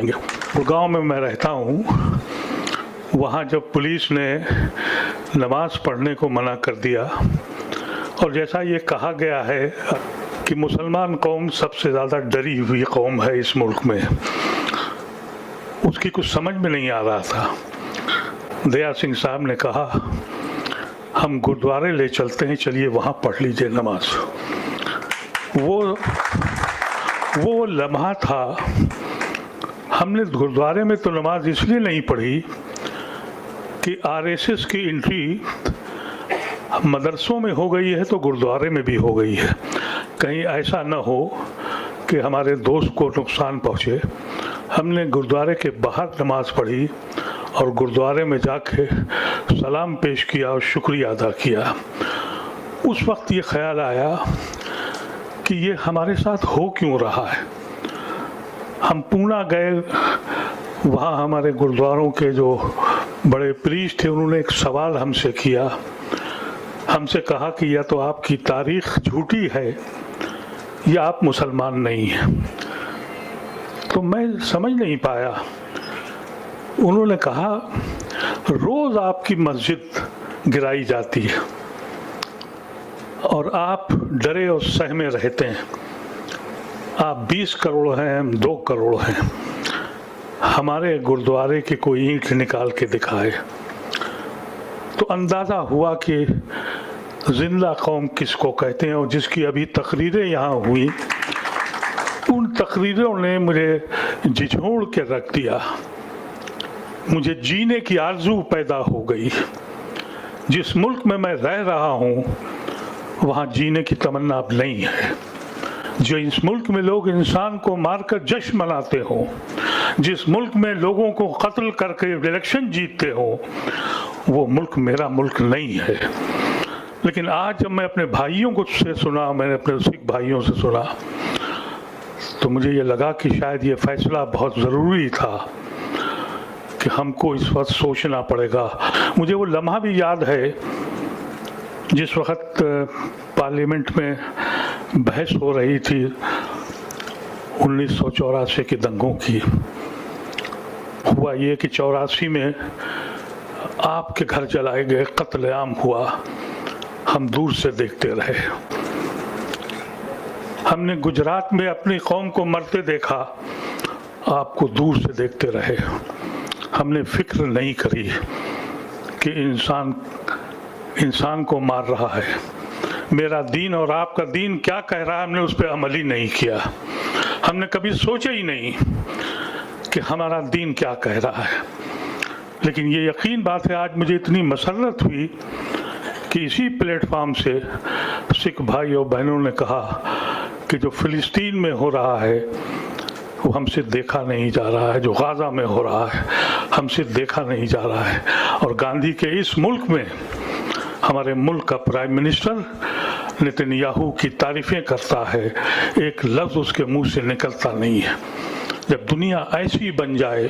दिखाएंगे। गुड़गांव में मैं रहता हूँ, वहाँ जब पुलिस ने नमाज पढ़ने को मना कर दिया और जैसा ये कहा गया है कि मुसलमान कौम सबसे ज़्यादा डरी हुई कौम है इस मुल्क में, उसकी कुछ समझ में नहीं आ रहा था। दया सिंह साहब ने कहा हम गुरुद्वारे ले चलते हैं, चलिए वहाँ पढ़ लीजिए नमाज। वो लम्हा था। हमने गुरुद्वारे में तो नमाज इसलिए नहीं पढ़ी कि आरएसएस की एंट्री मदरसों में हो गई है तो गुरुद्वारे में भी हो गई है, कहीं ऐसा न हो कि हमारे दोस्त को नुकसान पहुँचे। हमने गुरुद्वारे के बाहर नमाज पढ़ी और गुरुद्वारे में जाके सलाम पेश किया और शुक्रिया अदा किया। उस वक्त ये ख्याल आया कि ये हमारे साथ हो क्यों रहा है। हम पूना गए, वहाँ हमारे गुरुद्वारों के जो बड़े प्रीस्ट थे उन्होंने एक सवाल हमसे किया, हमसे कहा कि या तो आपकी तारीख झूठी है या आप मुसलमान नहीं हैं। तो मैं समझ नहीं पाया। उन्होंने कहा रोज़ आपकी मस्जिद गिराई जाती है और आप डरे और सहमे रहते हैं। आप 20 करोड़ हैं, हम 2 करोड़ हैं। हमारे गुरुद्वारे की कोई ईंट निकाल के दिखाए तो अंदाज़ा हुआ कि जिंदा कौम किसको कहते हैं। और जिसकी अभी तकरीरें यहाँ हुई, उन तकरीरों ने मुझे झिझोड़ के रख दिया। मुझे जीने की आरज़ू पैदा हो गई। जिस मुल्क में मैं रह रहा हूँ वहाँ जीने की तमन्ना अब नहीं है। जो इस मुल्क में लोग इंसान को मारकर जश्न मनाते हो, जिस मुल्क में लोगों को कत्ल करके इलेक्शन जीतते हो, वो मुल्क मेरा मुल्क नहीं है। लेकिन आज जब मैं अपने भाइयों को से सुना, मैंने अपने सिख भाइयों से सुना, तो मुझे ये लगा कि शायद ये फैसला बहुत ज़रूरी था कि हमको इस वक्त सोचना पड़ेगा। मुझे वो लम्हा भी याद है जिस वक्त पार्लियामेंट में बहस हो रही थी 1984 के दंगों की। हुआ ये कि 84 में आपके घर जलाए गए, कत्लेआम हुआ, हम दूर से देखते रहे। हमने गुजरात में अपनी कौम को मरते देखा, आपको दूर से देखते रहे। हमने फिक्र नहीं करी कि इंसान को मार रहा है। मेरा दीन और आपका दीन क्या कह रहा है, हमने उस पर अमल ही नहीं किया। हमने कभी सोचा ही नहीं कि हमारा दीन क्या कह रहा है। लेकिन ये यकीन बात है, आज मुझे इतनी मसरत हुई कि इसी प्लेटफॉर्म से सिख भाई और बहनों ने कहा कि जो फ़िलिस्तीन में हो रहा है वो हमसे देखा नहीं जा रहा है, जो गाज़ा में हो रहा है हमसे देखा नहीं जा रहा है। और गांधी के इस मुल्क में हमारे मुल्क का प्राइम मिनिस्टर नेतन्याहू की तारीफ़ें करता है, एक लफ्ज़ उसके मुंह से निकलता नहीं है। जब दुनिया ऐसी बन जाए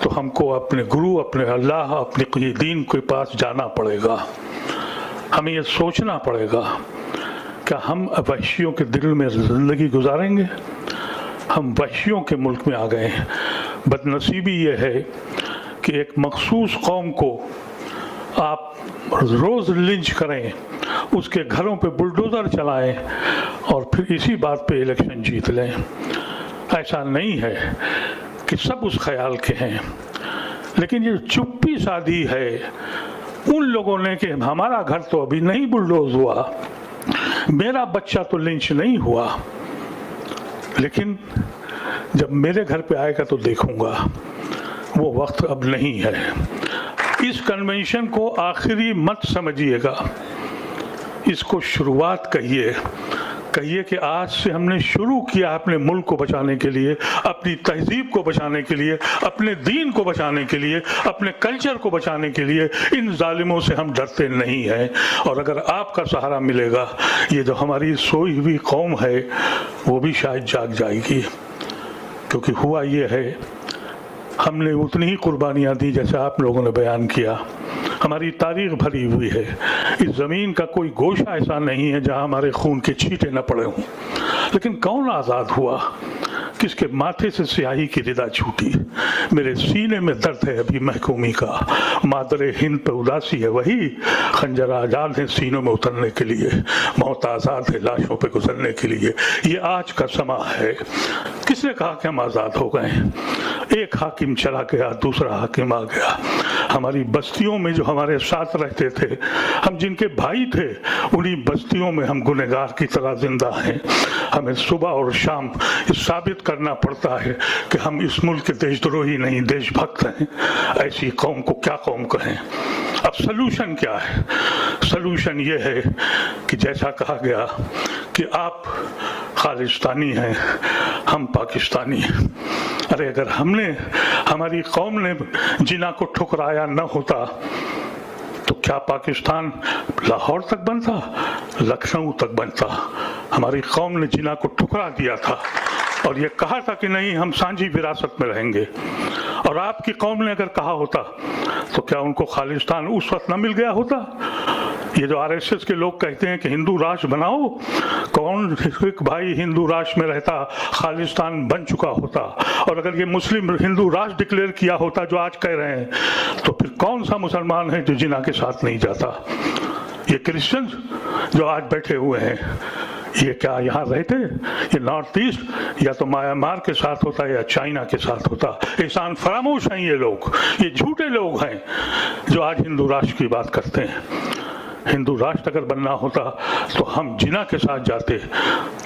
तो हमको अपने गुरु, अपने अल्लाह, अपने दीन के पास जाना पड़ेगा। हमें ये सोचना पड़ेगा क्या हम वहशियों के दिल में ज़िंदगी गुजारेंगे। हम वहशियों के मुल्क में आ गए हैं। बदनसीबी ये है कि एक मखसूस कौम को आप रोज़ लिंच करें, उसके घरों पे बुलडोज़र चलाएं और फिर इसी बात पे इलेक्शन जीत लें। ऐसा नहीं है कि सब उस ख्याल के हैं, लेकिन ये चुप्पी साधी है उन लोगों ने कि हमारा घर तो अभी नहीं बुलडोज हुआ, मेरा बच्चा तो लिंच नहीं हुआ, लेकिन जब मेरे घर पे आएगा तो देखूंगा। वो वक्त अब नहीं है। इस कन्वेंशन को आखिरी मत समझिएगा, इसको शुरुआत कहिए कि आज से हमने शुरू किया अपने मुल्क को बचाने के लिए, अपनी तहजीब को बचाने के लिए, अपने दीन को बचाने के लिए, अपने कल्चर को बचाने के लिए। इन जालिमों से हम डरते नहीं हैं। और अगर आपका सहारा मिलेगा, ये जो हमारी सोई हुई कौम है वो भी शायद जाग जाएगी। क्योंकि हुआ ये है, हमने उतनी ही कुर्बानियाँ दी जैसे आप लोगों ने बयान किया। हमारी तारीख भरी हुई है। इस ज़मीन का कोई गोशा ऐसा नहीं है जहाँ हमारे खून के छींटे न पड़े हों। लेकिन कौन आज़ाद हुआ? किसके माथे से स्याही की रिदा छूटी। मेरे सीने में दर्द है अभी महकूमी का, मादरे हिंद पे उदासी है वही, खंजर आजाद है सीनों में उतरने के लिए, मौत आजाद है लाशों पे गुजरने के लिए। ये आज का समा है। किसने कहा कि हम आजाद हो गए? एक हाकिम चला गया, दूसरा हाकिम आ गया। हमारी बस्तियों में जो हमारे साथ रहते थे, हम जिनके भाई थे, उन्हीं बस्तियों में हम गुनहगार की तरह जिंदा हैं। हमें सुबह और शाम ये साबित करना पड़ता है कि हम इस मुल्क के देशद्रोही नहीं, देशभक्त हैं। ऐसी कौम को क्या कौम कहें? अब सलूशन क्या है? सलूशन ये है कि जैसा कहा गया कि आप खालिस्तानी हैं, हम पाकिस्तानी हैं। अरे अगर हमारी कौम ने जिना को ठुकराया न होता तो क्या पाकिस्तान लाहौर तक बनता, लखनऊ तक बनता? हमारी कौम ने जिना को ठुकरा दिया था और ये कहा था कि नहीं, हम सांझी विरासत में रहेंगे। और आपकी कौम ने अगर कहा होता तो क्या उनको खालिस्तान उस वक्त न मिल गया होता? ये जो आरएसएस के लोग कहते हैं कि हिंदू राष्ट्र बनाओ, कौन एक भाई हिंदू राष्ट्र में रहता खालिस्तान बन चुका होता? और अगर ये मुस्लिम हिंदू राष्ट्र डिक्लेयर किया होता जो आज कह रहे हैं, तो फिर कौन सा मुसलमान है जो जिना के साथ नहीं जाता? ये क्रिश्चियंस जो आज बैठे हुए हैं, ये क्या यहाँ रहते? ये नॉर्थ ईस्ट या तो म्यांमार के साथ होता या चाइना के साथ होता। एहसान फरामोश हैं ये लोग, ये झूठे लोग हैं जो आज हिंदू राष्ट्र की बात करते हैं। हिंदू राष्ट्र अगर बनना होता तो हम जिना के साथ जाते,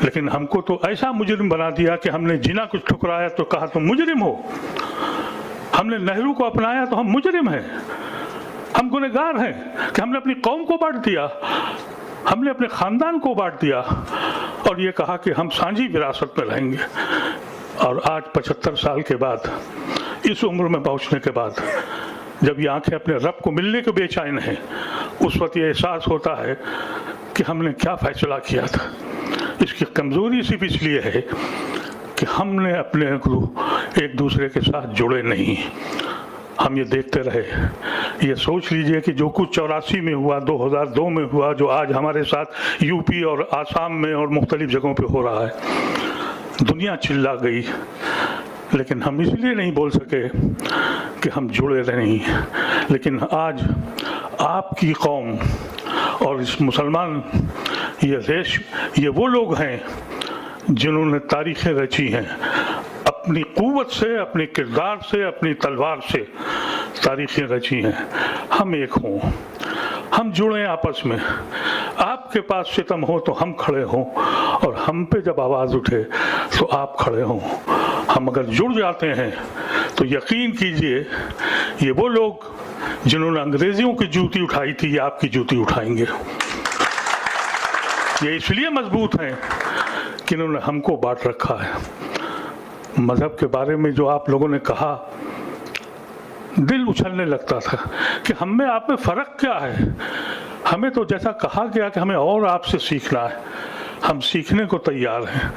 लेकिन हमको तो ऐसा मुजरिम बना दिया कि हमने जिना कुछ ठुकराया तो कहा तुम मुजरिम हो। हमने नेहरू को अपनाया तो हम मुजरिम हैं, हम गुनहगार हैं कि हमने अपनी कौम को बांट दिया, हमने अपने खानदान को बांट दिया और ये कहा कि हम सांझी विरासत में रहेंगे। और आज 75 साल के बाद, इस उम्र में पहुंचने के बाद, जब ये आंखें अपने रब को मिलने के बेचैन हैं, उस वक्त ये एहसास होता है कि हमने क्या फैसला किया था। इसकी कमजोरी सिर्फ इसलिए है कि हमने अपने को एक दूसरे के साथ जुड़े नहीं। हम ये देखते रहे, ये सोच लीजिए कि जो कुछ 84 में हुआ, 2002 में हुआ, जो आज हमारे साथ यूपी और आसाम में और मुख्तलिफ जगहों पे हो रहा है, दुनिया चिल्ला गई, लेकिन हम इसलिए नहीं बोल सके कि हम जुड़े नहीं। लेकिन आज आपकी कौम और इस मुसलमान ये देश, ये वो लोग हैं जिन्होंने तारीखें रची हैं, अपनी कुव्वत से, अपने किरदार से, अपनी तलवार से तारीखें रची हैं। हम एक हों, हम जुड़ें आपस में। आपके पास सितम हो तो हम खड़े हों, और हम पे जब आवाज़ उठे तो आप खड़े हों। हम अगर जुड़ जाते हैं तो यकीन कीजिए ये वो लोग जिन्होंने अंग्रेजियों की जूती उठाई थी, ये आपकी जूती उठाएंगे। ये इसलिए मजबूत हैं कि इन्होंने हमको बांट रखा है। मजहब के बारे में जो आप लोगों ने कहा, दिल उछलने लगता था कि हम में आप में फ़र्क क्या है। हमें तो जैसा कहा गया कि हमें और आपसे सीखना है, हम सीखने को तैयार हैं,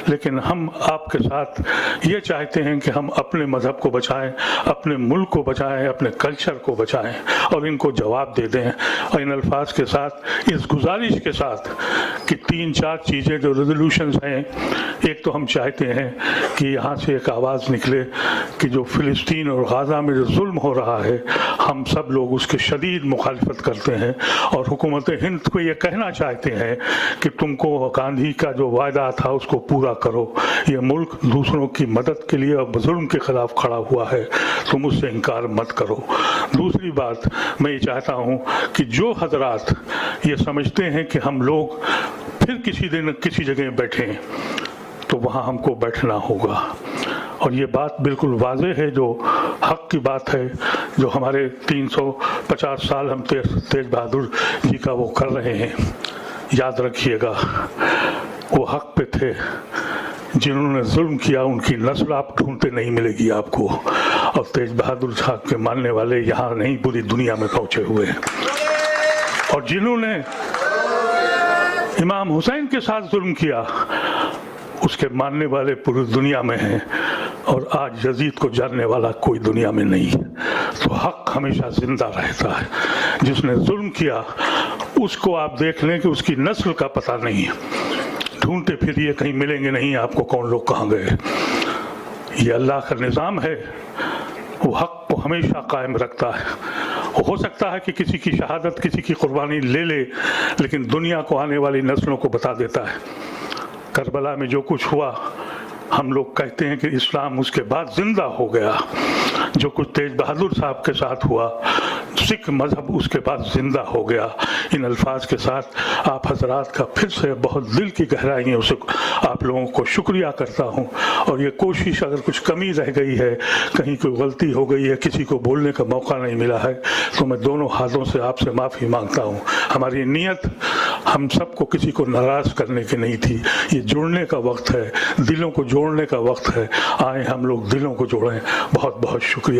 लेकिन हम आपके साथ ये चाहते हैं कि हम अपने मज़हब को बचाएं, अपने मुल्क को बचाएं, अपने कल्चर को बचाएं और इनको जवाब दे दें। और इन अल्फाज के साथ, इस गुजारिश के साथ कि 3-4 चीज़ें जो रेजोल्यूशंस हैं, एक तो हम चाहते हैं कि यहाँ से एक आवाज़ निकले कि जो फ़िलिस्तीन और गाज़ा में जो जुल्म हो रहा है, हम सब लोग उसके शदीद मुखालिफत करते हैं और हुकूमत हिंद को ये कहना चाहते हैं कि तुमको गांधी का जो वायदा था उसको पूरा करो। ये मुल्क दूसरों की मदद के लिए और जुल्म के खिलाफ खड़ा हुआ है, तुम उससे इनकार मत करो। दूसरी बात मैं ये चाहता हूँ कि जो हजरात ये समझते हैं कि हम लोग फिर किसी दिन किसी जगह बैठें, तो वहाँ हमको बैठना होगा। और ये बात बिल्कुल वाज़ेह है, जो हक की बात है, जो हमारे 350 साल हम तेज बहादुर जी का वो कर रहे हैं। याद रखिएगा, वो हक पे थे, जिन्होंने जुल्म किया उनकी नस्ल आप ढूंढते नहीं मिलेगी आपको। और तेज बहादुर साहब के मानने वाले यहाँ नहीं, पूरी दुनिया में पहुँचे हुए हैं। और जिन्होंने इमाम हुसैन के साथ जुल्म किया, उसके मानने वाले पूरी दुनिया में हैं, और आज यजीद को जानने वाला कोई दुनिया में नहीं है। तो हक हमेशा जिंदा रहता है। जिसने जुल्म किया उसको आप देख लें कि उसकी नस्ल का पता नहीं है, ढूंढते फिरिए कहीं मिलेंगे नहीं आपको कौन लोग कहाँ गए। یہ اللہ کا نظام ہے، وہ حق کو ہمیشہ قائم رکھتا ہے۔ ہو سکتا ہے کہ کسی کی شہادت، کسی کی قربانی لے لے، لیکن دنیا کو آنے والی نسلوں کو بتا دیتا ہے۔ کربلا میں جو کچھ ہوا، ہم لوگ کہتے ہیں کہ اسلام اس کے بعد زندہ ہو گیا۔ جو کچھ تیج بہادر صاحب کے ساتھ ہوا، سکھ مذہب اس کے بعد زندہ ہو گیا۔ ان الفاظ کے ساتھ آپ حضرات کا پھر سے بہت دل کی گہرائیوں سے آپ لوگوں کو شکریہ کرتا ہوں، اور یہ کوشش اگر کچھ کمی رہ گئی ہے، کہیں کوئی غلطی ہو گئی ہے، کسی کو بولنے کا موقع نہیں ملا ہے، تو میں دونوں ہاتھوں سے آپ سے معافی مانگتا ہوں۔ ہماری نیت ہم سب کو کسی کو ناراض کرنے کی نہیں تھی، یہ جڑنے کا وقت ہے، دلوں کو جوڑنے کا وقت ہے، آئیں ہم لوگ دلوں کو جوڑیں۔ بہت بہت شکریہ۔